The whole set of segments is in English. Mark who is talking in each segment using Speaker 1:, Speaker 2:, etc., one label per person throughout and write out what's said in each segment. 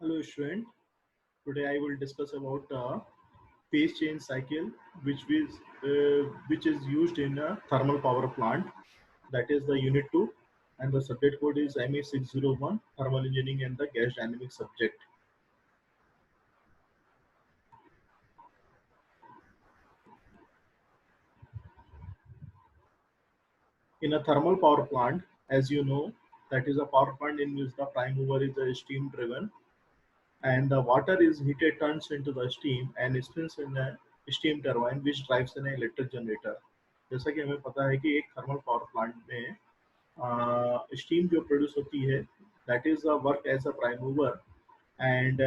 Speaker 1: Hello, student. Today I will discuss about phase change cycle, which is used in a thermal power plant. That is the Unit 2, and the subject code is MA601 Thermal Engineering and the Gas Dynamics subject. In a thermal power plant, as you know, that is a power plant in which the prime mover is a steam driven, and the water is heated turns into the steam and spins in a steam turbine which drives an electric generator. जैसा कि हमें पता है कि एक thermal power plant में steam जो produce होती है that is work as a prime mover and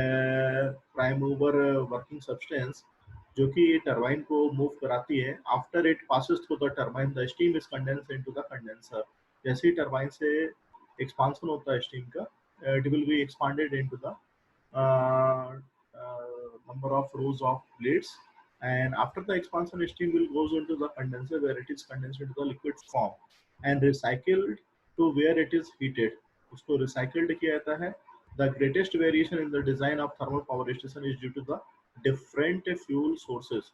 Speaker 1: prime mover working substance जो कि टरबाइन को मूव कराती है after it passes through the turbine the steam is condense into the condenser जैसे ही टरबाइन से एक्सपांशन होता है स्टीम का it will be expanded into the number of rows of blades, and after the expansion steam will goes into the condenser where it is condensed into the liquid form and recycled to where it is heated. उसको recycled किया जाता है. The greatest variation in the design of thermal power station is due to the different fuel sources.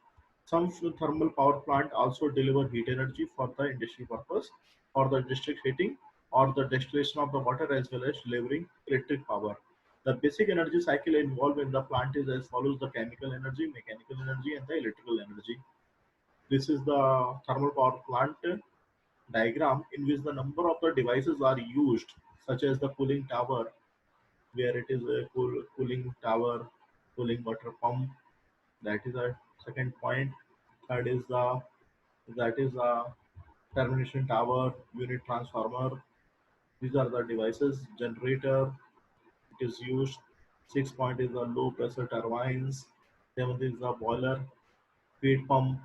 Speaker 1: Some thermal power plant also deliver heat energy for the industrial purpose or the district heating or the distillation of the water as well as delivering electric power. The basic energy cycle involved in the plant is as follows: the chemical energy, mechanical energy, and the electrical energy. This is the thermal power plant diagram in which the number of the devices are used, such as the cooling tower, where it is a cooling tower, cooling water pump. That is a second point. Third is the that is a termination tower, unit transformer. These are the devices. Generator, it is used. 6 point is the low pressure turbines. 7th is the boiler, feed pump,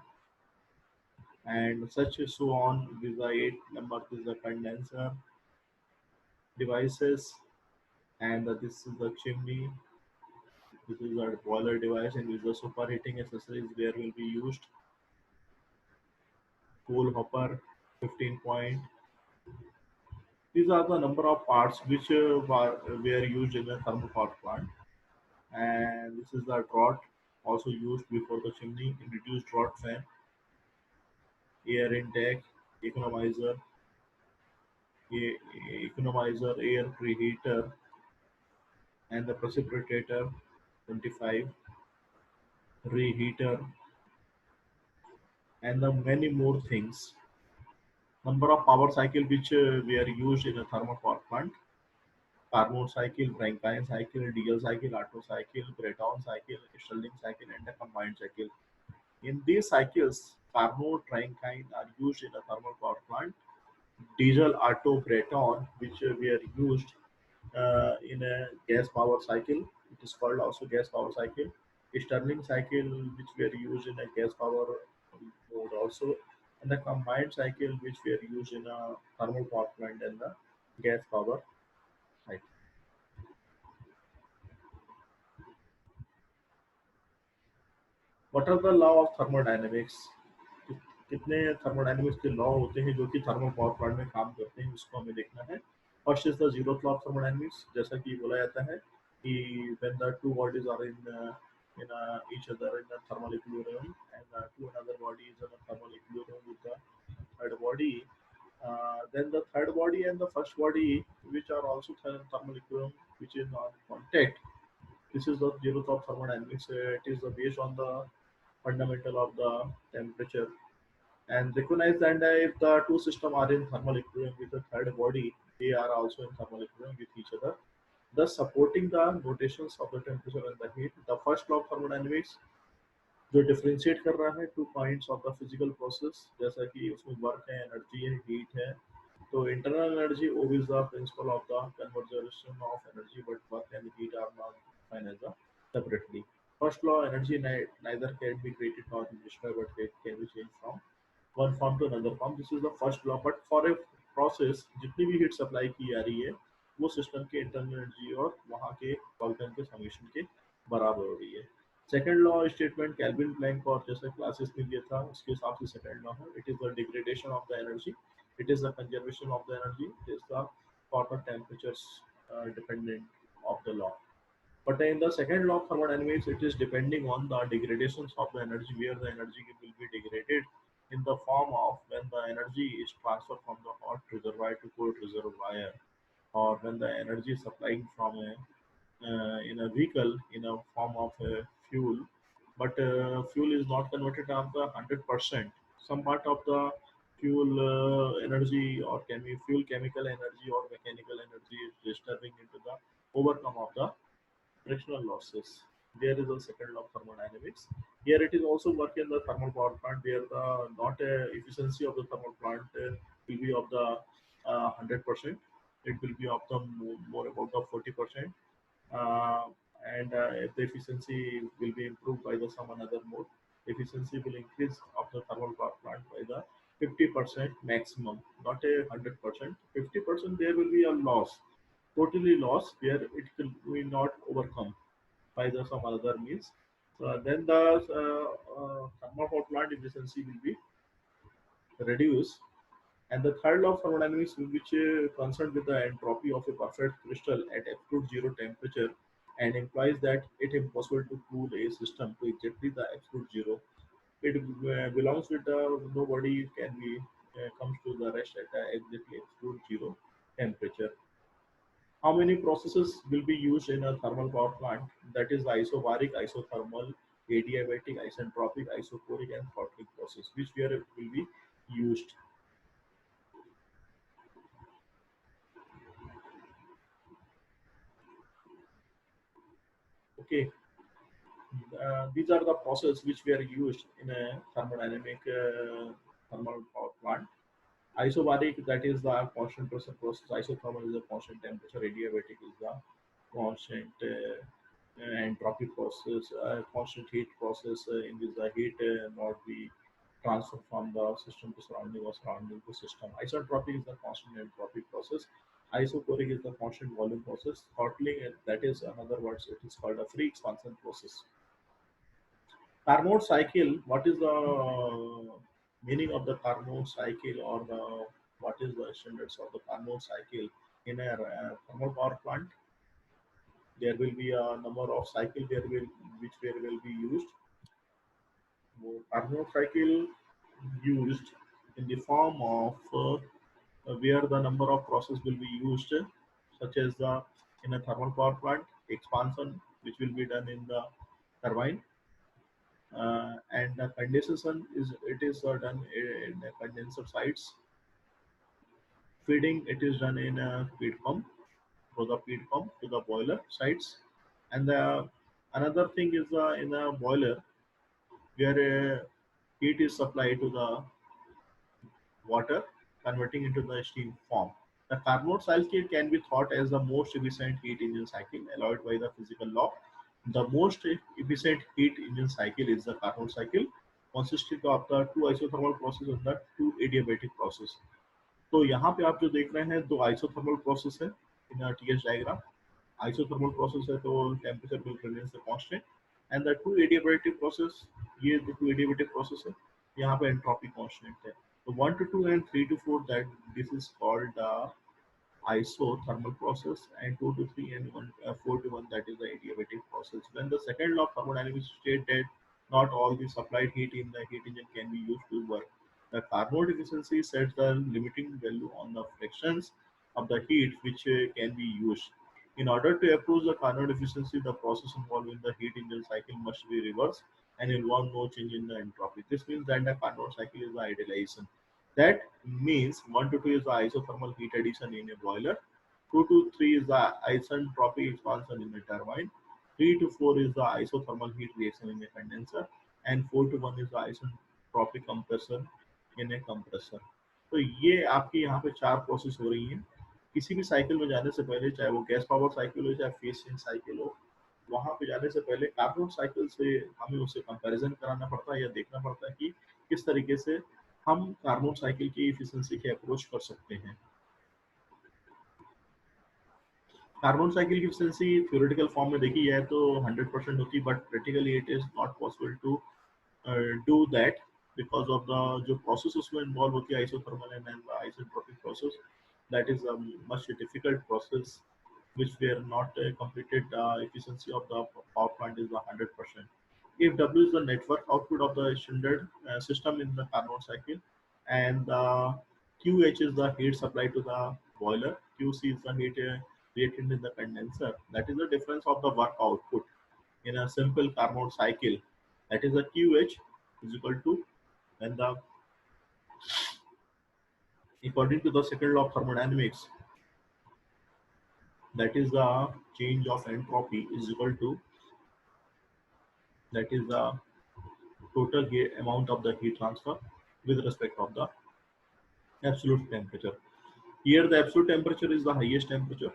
Speaker 1: and such so on. With the 8 number is the condenser devices, and this is the chimney. This is the boiler device, and with the superheating accessories where will be used. Coal hopper, 15 point. These are the number of parts which were used in a thermal power plant. And this is the draught also used before the chimney in reduced draught fan, air intake, economizer, economizer, air preheater, and the precipitator 25, reheater, and the many more things. Number of power cycle which were used in a thermal power plant: Carnot cycle, Rankine cycle, diesel cycle, Otto cycle, Breton cycle, Stirling cycle, and a combined cycle. In these cycles, Carnot, Rankine are used in a thermal power plant. Diesel, Otto, Breton, which were used in a gas power cycle. It is called also gas power cycle. Stirling cycle, which were used in a gas power mode also, and the combined cycle, which were used in a thermal power plant and the gas power cycle. What are the law of thermodynamics? कि- कितने thermodynamics के law होते हैं जो कि thermal power plant में काम करते हैं उसको हमें देखना है. First is the zero law of thermodynamics. जैसा कि बोला जाता है कि when the two bodies are in each other in a thermal equilibrium and two another body is in a thermal equilibrium with the third body, then the third body and the first body which are also thermal equilibrium which is on contact. This is the zero of thermodynamics. It is based on the fundamental of the temperature, and recognize that if the two systems are in thermal equilibrium with the third body, they are also in thermal equilibrium with each other, thus supporting the notations of the temperature and the heat. The first law of thermodynamics जो differentiate कर रहा है two points of the physical process, जैसा कि उसमें work है, energy है, heat है. तो internal energy oh is the principle of the conversation of energy but work and heat are not defined as a separately. First law, energy neither can be created nor be destroyed, but it can be changed from one form to another form. This is the first law. But for a process, जितनी भी heat supply की जा रही है वो system के internal energy और वहाँ के वर्क के समीशन के बराबर हो रही है. Second law statement Kelvin Planck और जैसे क्लासेस में दिया था उसके हिसाब से सेकंड लॉ है. It is the degradation of the energy, it is the conservation of the energy, it is the for the temperatures dependent of the law. But in the second law of thermodynamics, it is depending on the degradations of the energy, where the energy will be degraded in the form of when the energy is transferred from the hot reservoir to cold reservoir, or when the energy is supplying from a in a vehicle in a form of a fuel, but fuel is not converted of the 100%. Some part of the fuel energy, or can be fuel chemical energy or mechanical energy, is disturbing into the overcome of the frictional losses. There is a second law of thermodynamics. Here it is also work in the thermal power plant, where the not efficiency of the thermal plant will be of the 100%. It will be of the more about the 40%, uh, and if the efficiency will be improved by the some another mode, efficiency will increase of the thermal power plant by the 50% maximum, not a 100%. 50% there will be a loss, totally loss, where it will not overcome by the some other means. So then the thermal power plant efficiency will be reduced. And the third law of thermodynamics, which concerned with the entropy of a perfect crystal at absolute zero temperature, and implies that it is impossible to cool a system to exactly the absolute zero. It belongs with the nobody can be comes to the rest at the exactly absolute zero temperature. How many processes will be used in a thermal power plant? That is the isobaric, isothermal, adiabatic, isentropic, isochoric, and throttling process, which will be used. Okay, these are the processes which were used in a thermodynamic thermal power plant. Isobaric, that is the constant pressure process. Isothermal is the constant temperature. Adiabatic is the constant entropy process, constant heat process, in which the heat not be transferred from the system to surrounding or surrounding to system. Isentropic is the constant entropy process. Isochoric is the constant volume process. Throttling, that is another words, it is called a free expansion process. Carnot cycle, what is the meaning of the Carnot cycle, or what is the standards of the Carnot cycle in a thermal power plant? There will be a number of cycle there will which there will be used. Carnot cycle used in the form of where the number of process will be used, such as the in a thermal power plant expansion, which will be done in the turbine, and the condensation is it is done in the condenser sites. Feeding, it is done in a feed pump, through the feed pump to the boiler sites. And the another thing is in a boiler, where heat is supplied to the water, converting into the steam form. The Carnot cycle can be thought as the most efficient heat engine cycle allowed by the physical law. The most efficient heat engine cycle is the Carnot cycle, consisting of the two isothermal process and the two adiabatic process. तो यहाँ पे आप जो देख रहे हैं दो isothermal process है इन टीएस डायग्राम. आइसोथर्मल प्रोसेस है तो temperature will remain constant, and the two adiabatic process, ये जो टू एडियाबेटिक प्रोसेस है यहाँ पे एंट्रोपी कांस्टेंट है. तो 1 to 2 and 3 to 4, that this is called isothermal process, and 2 to 3 and 4 to 1, that is the adiabatic process. When the second law of thermodynamics state that not all the supplied heat in the heat engine can be used to work, the Carnot efficiency sets the limiting value on the fractions of the heat which can be used. In order to approach the Carnot efficiency, the process involved in the heat engine cycle must be reversed and involve no change in the entropy. This means that the Carnot cycle is the idealization. That means 1 to 2 is the isothermal heat addition in a boiler, 2 to 3 is the isentropic expansion in a turbine, 3 to 4 is the isothermal heat reaction in a condenser, and 4 to 1 is the isentropic compression in A compressor. तो ये आपकी यहाँ पे चार process हो रही हैं. किसी भी साइकिल में जाने से पहले, चाहे वो गैस पावर साइकिल हो चाहे फेस चेंज साइकिल हो, वहाँ पे जाने से पहले कार्बन साइकिल से हमें उसे कंपैरिजन कराना पड़ता है या देखना पड़ता है कि किस तरीके से हम कार्बन साइकिल की इफिशिएंसी के अप्रोच कर सकते हैं. कार्बन साइकिल की इफिशिएंसी थ्योरेटिकल फॉर्म में देखी जाए तो 100% होती है, but practically it is not possible to do that because of the जो process उसमें involve होती है isothermal and isentropic process, that is a much difficult process. which were not completed, efficiency of the power plant is 100%. If W is the network output of the standard system in the Carnot cycle, and QH is the heat supply to the boiler, QC is the heat reactant in the condenser. That is the difference of the work output in a simple Carnot cycle. That is the QH is equal to, and the according to the second law of thermodynamics, that is the change of entropy is equal to, that is the total amount of the heat transfer with respect of the absolute temperature. Here the absolute temperature is the highest temperature,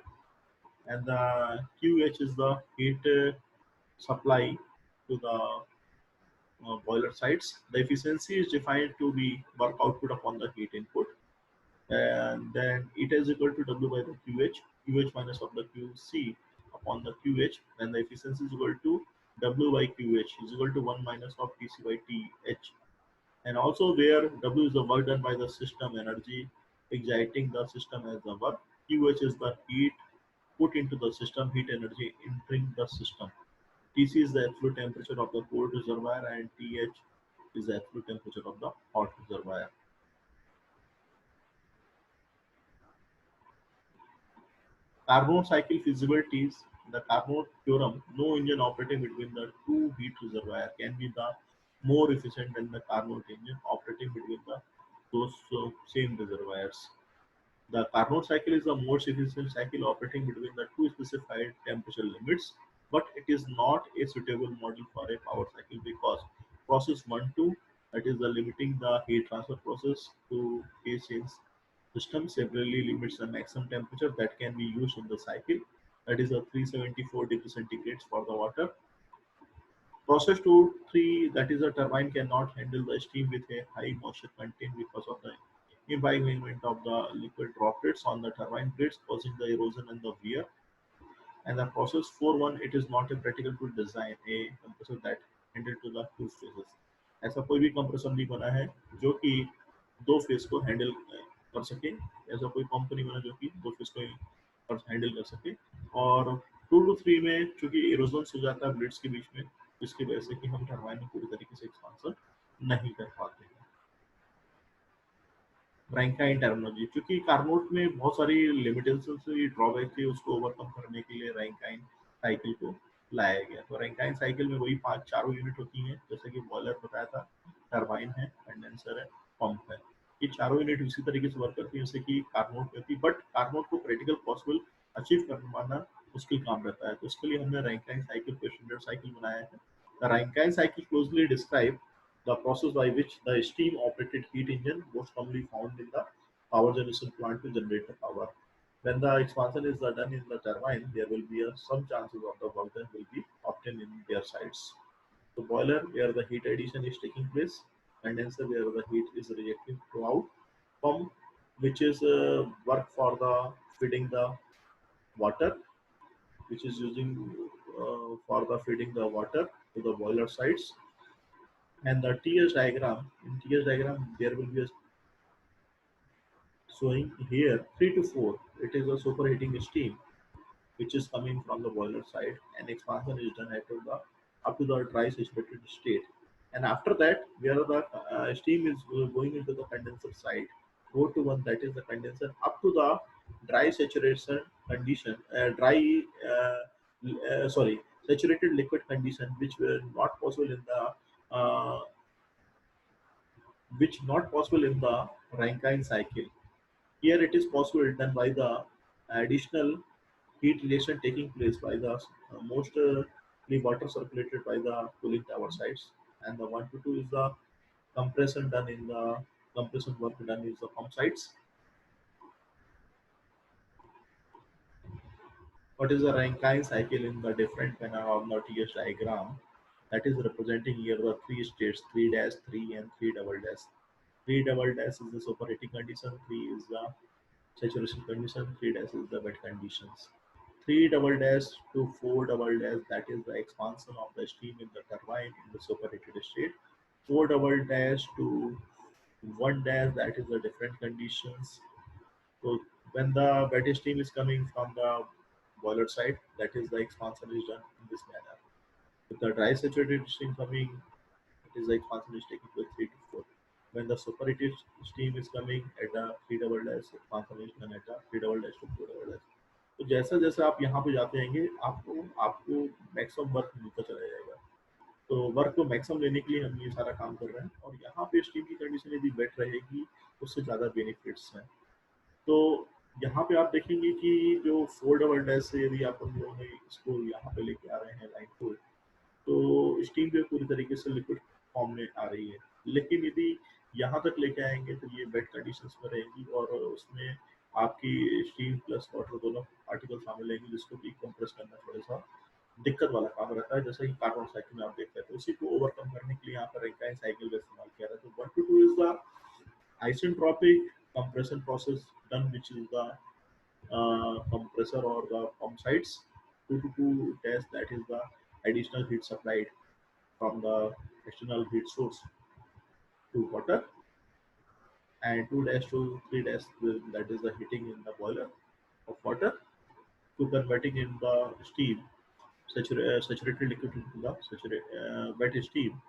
Speaker 1: and the QH is the heat supply to the boiler sides. The efficiency is defined to be work output upon the heat input, and then it is equal to W by the QH minus of the QC upon the QH, and the efficiency is equal to W by QH is equal to 1 minus of TC by TH. And also where W is the work done by the system energy exciting the system as the work. QH is the heat put into the system, heat energy entering the system. TC is the absolute temperature of the cold reservoir, and TH is the absolute temperature of the hot reservoir. Carnot cycle feasibilities, the Carnot theorem, no engine operating between the two heat reservoirs can be the more efficient than the Carnot engine operating between the those same reservoirs. The Carnot cycle is the most efficient cycle operating between the two specified temperature limits, but it is not a suitable model for a power cycle because process 1 2, that is the limiting the heat transfer process to phase change system, severely limits the maximum temperature that can be used in the cycle, that is a 374 degrees centigrade for the water. Process 2 3, that is a turbine cannot handle the steam with a high moisture content because of the imbibement of the liquid droplets on the turbine blades causing the erosion and the wear. And the process 4-1, it is not a practical to design a compressor that handle to the two phases. ऐसा कोई भी compressor नहीं बना है जो कि दो phase को हैंडल कर सके, ऐसा कोई कंपनी बना जो कि दो फेज को हैंडल कर सके। और 2 to 3 में चूंकि इरोजन हो जाता है ब्लेड्स के बीच में, जिसकी वजह से कि हम टरबाइन में पूरी तरीके से एक्सपांसन नहीं कर पाते हैं। रैंकाइन टर्मिनोलॉजी, क्योंकि कार्नोट में बहुत सारी लिमिटेशंस थी, ड्रॉबैक थी, उसको ओवरकम करने के लिए रैंकाइन साइकिल को लाया गया। तो रैंकाइन साइकिल में वही पांच चारों यूनिट होती हैं, जैसे कि बॉयलर बताया था, टरबाइन है, कंडेंसर है, पंप है। ये चारों यूनिट इसी तरीके से वर्क करती है जैसे कि कार्नोट में थी, बट कार्नोट को प्रैक्टिकल पॉसिबल अचीव कर पाना मुश्किल काम रहता है। तो इसके लिए हमने रैंकाइन साइकिल को स्टैंडर्ड साइकिल बनाया है। The Rankine cycle closely describe the process by which the steam operated heat engine most commonly found in the power generation plant to generate the power. When the expansion is done in the turbine, there will be some chances of the work done will be obtained in their sides. So boiler where the heat addition is taking place, condenser where the heat is rejected throughout, pump which is work for the feeding the water, which is using for the feeding the water to the boiler sides. And the TS diagram, in TS diagram there will be a showing here 3 to 4, it is a superheating steam which is coming from the boiler side, and expansion is done up to the dry saturated state. And after that, where the steam is going into the condenser side, 4 to 1, that is the condenser up to the dry saturation condition, sorry, saturated liquid condition, which were not possible in the uh, which not possible in the Rankine cycle. Here it is possible done by the additional heat relation taking place by the mostly water circulated by the cooling tower sides, and the 1 to 2 is the compression done in the compression work done is the pump sides. What is the Rankine cycle in the different manner on the TS diagram? That is representing here the three states, 3 dash, 3 and 3 double dash. 3 double dash is the superheating condition, 3 is the saturation condition, 3 dash is the wet conditions. 3 double dash to 4 double dash, that is the expansion of the steam in the turbine in the superheated state. 4 double dash to 1 dash, that is the different conditions. So when the wet steam is coming from the boiler side, that is the expansion is done in this manner. With the dry saturated steam coming, it is the expansion is taking place 3 to 4. When the superheated steam is coming at the 3 double dash, expansion is done at the 3 double dash to 4 double dash. तो जैसा जैसा आप यहाँ पे जाते रहेंगे, आपको आपको मैक्सिमम वर्क मिलता चला जाएगा। तो वर्क को मैक्सिमम लेने के लिए हम ये सारा काम कर रहे हैं, और यहाँ पे स्टीम की कंडीशन यदि वेट रहेगी, उससे ज़्यादा बेनिफिट्स हैं। तो यहाँ पे आप देखेंगे कि जो 4 डबल डैश से यदि आप हम लोगों ने इसको यहाँ पे लेके आ रहे हैं लाइन को, तो स्टीम जो है पूरी तरीके से लिक्विड फॉर्म में आ रही है। लेकिन यदि यहाँ तक लेके आएंगे तो ये वेट कंडीशंस में रहेगी, और उसमें आपकी स्टीम प्लस वाटर दोनों पार्टिकल शामिल रहेंगे, जिसको कि कंप्रेस करना थोड़ा सा दिक्कत वाला काम रहता है। जैसा कि कार्बन साइकिल में आप देखते हैं, तो उसी को ओवरकम करने के लिए यहाँ पर रैंकाइन साइकिल का इस्तेमाल किया जाता है। तो 1 to 2 is the isentropic compression process done, which is the compressor or the pump sides. 2 to 2 dash, that is the additional heat supplied from the external heat source to water, and 2 dash to 3 dash, that is the heating in the boiler of water to converting in the steam, saturated liquid into the wet steam,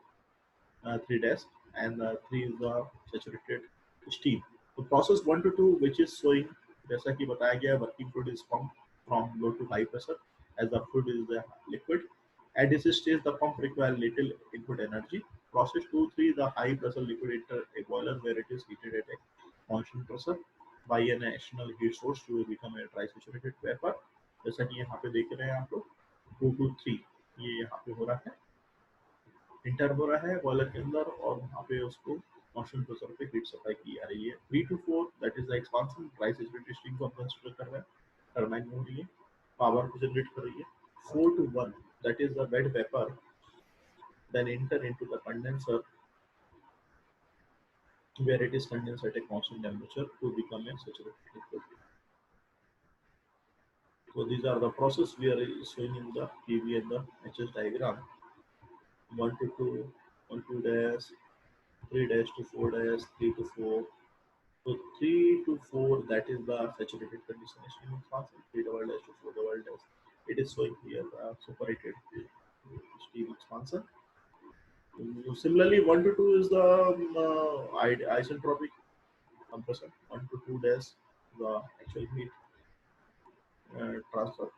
Speaker 1: 3 dash, and 3 is the saturated steam. So process 1 to 2, which is showing, जैसा कि बताया गया, working fluid is pumped from low to high pressure as the fluid is the liquid. At this stage, the pump requires little input energy. Process 2, 3, the high pressure liquid enter a boiler where it is heated at a constant pressure by an external heat source to become a dry saturated vapor. जैसा कि यहाँ पे देख रहे हैं आप लोग, 2 to 3 ये यहाँ पे हो रहा है, इंटर हो रहा है बॉयलर के अंदर, और वहाँ पे उसको कॉन्स्टेंट प्रेशर पे हीट सप्लाई की जा रही है। 3 to 4, that is the expansion, dry saturated steam को हम कंसीडर कर रहे हैं, टरबाइन में हो रही है, पावर को जनरेट कर रही है। 4 to 1, that is the wet vapour, then enter into the condenser where it is condensed at a constant temperature to become a saturated liquid. So these are the process we are showing in the PV and the HS diagram. 1 to 2, 1 to dash, 3 dash to 4 dash, 3 to 4. So 3 to 4, that is the saturated condition stream expansion. 3 double dash to 4 double dash, it is showing here the superheated steam expansion. Similarly, 1 to 2 is the isentropic compression. 1 to 2 dash, the actual heat transfer.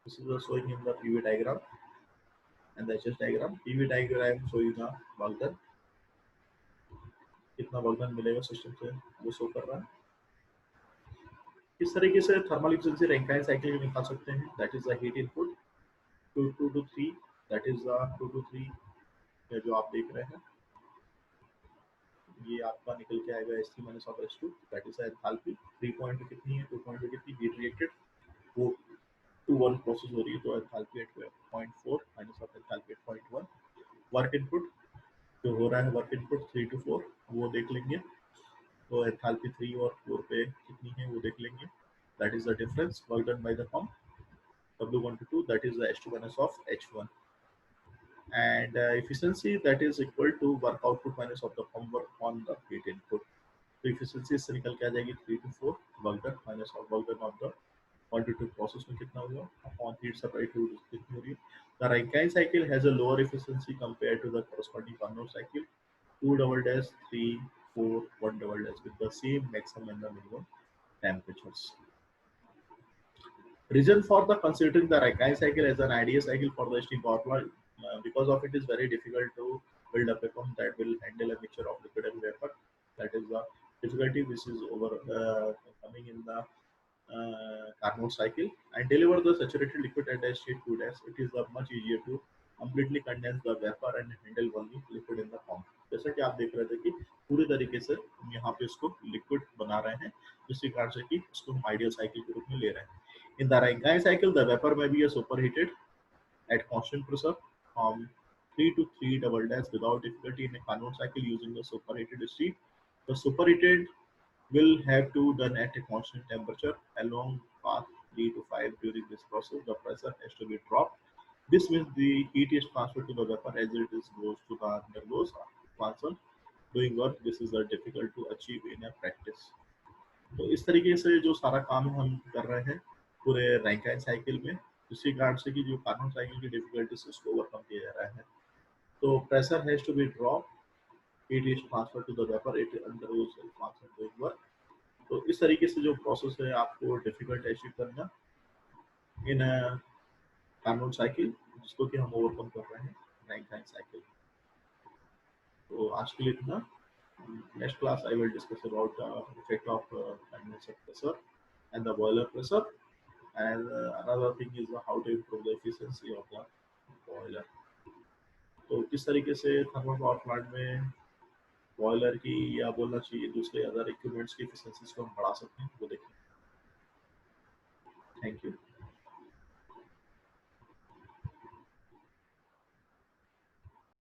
Speaker 1: This is showing in the PV diagram and the HS diagram. PV diagram showing the work done, कितना work done मिलेगा system से, वो show कर रहा है। इस तरीके से थर्मल एफिशिएंसी रैंकाइन साइकिल में निकाल सकते हैं। That is the heat input 2 to 3, that is the 2 to 3 जो आप देख रहे हैं, ये आपका निकल के आएगा S3 minus of S2, that is enthalpy. 3 point पे कितनी है, 2 पॉइंट पे कितनी हीट रिएक्टेड, वो 2 1 प्रोसेस हो रही है, तो enthalpy at 0.4 minus of enthalpy at 0.1। Work input जो हो रहा है, वर्क इनपुट 3 to 4 वो देख लेंगे, तो एंथैल्पी 3 और 4 पे कितनी है वो देख लेंगे। That is the difference work done by the pump, W1 to 2, that is the H2 minus of H1, and efficiency, that is equal to work output minus of the pump work on the heat input. तो efficiency इससे निकल के आ जाएगी 3 to 4 work done minus of work done of the 1 to 2 process में कितना हुआ upon heat supply to कितनी हो रही है। The Rankine cycle has a lower efficiency compared to the corresponding Carnot cycle, 2 double dash, 3, 4, 1 double dash, with the same maximum and the minimum temperatures. Reason for the considering the Rankine cycle as an ideal cycle for the steam power plant, because of it is very difficult to build up a pump that will handle a mixture of liquid and vapor. That is the difficulty which is over coming in the Carnot cycle, and deliver the saturated liquid at a state 2 dash. It is much easier to completely condense the vapor and handle only liquid in the pump. जैसा कि आप देख रहे थे कि पूरी तरीके से हम यहाँ पे इसको लिक्विड बना रहे हैं, जिसके कारण से कि इसको हम आइडियल साइकिल के रूप में ले रहे हैं। In the Rankine cycle, the vapor may be superheated at constant pressure from 3 to 3 double dash without difficulty in a Carnot cycle using the superheated steam. The superheated will have to done at a constant temperature along path 3 to 5. During this process, the pressure has to be dropped. This means the heat is transferred to the vapor as it is goes to the undergoes expansion. Doing work, this is difficult to achieve in a practice. तो इस तरीके से जो सारा काम हम कर रहे हैं, पूरे रैंकाइन साइकिल में, उसी कारण से कि जो कार्नोट साइकिल की डिफिकल्टीज उसको ओवरकम किया जा रहा है। तो pressure has to be drop, heat is transfer to the vapour, it undergoes expansion doing work. तो इस तरीके से जो प्रोसेस है आपको डिफिकल्ट अचीव करना इन कार्नोट साइकिल, जिसको कि हम ओवरकम कर रहे हैं रैंकाइन साइकिल। तो आज के लिए इतना। Next class I will discuss about the effect of condenser pressure and the boiler pressure, and another thing is how to improve the efficiency of the boiler. तो किस तरीके से थर्मल पावर प्लांट में बॉयलर की या बोलना चाहिए दूसरे अदर इक्विपमेंट्स की एफिशिएंसीज को हम बढ़ा सकते हैं वो देखें। Thank you.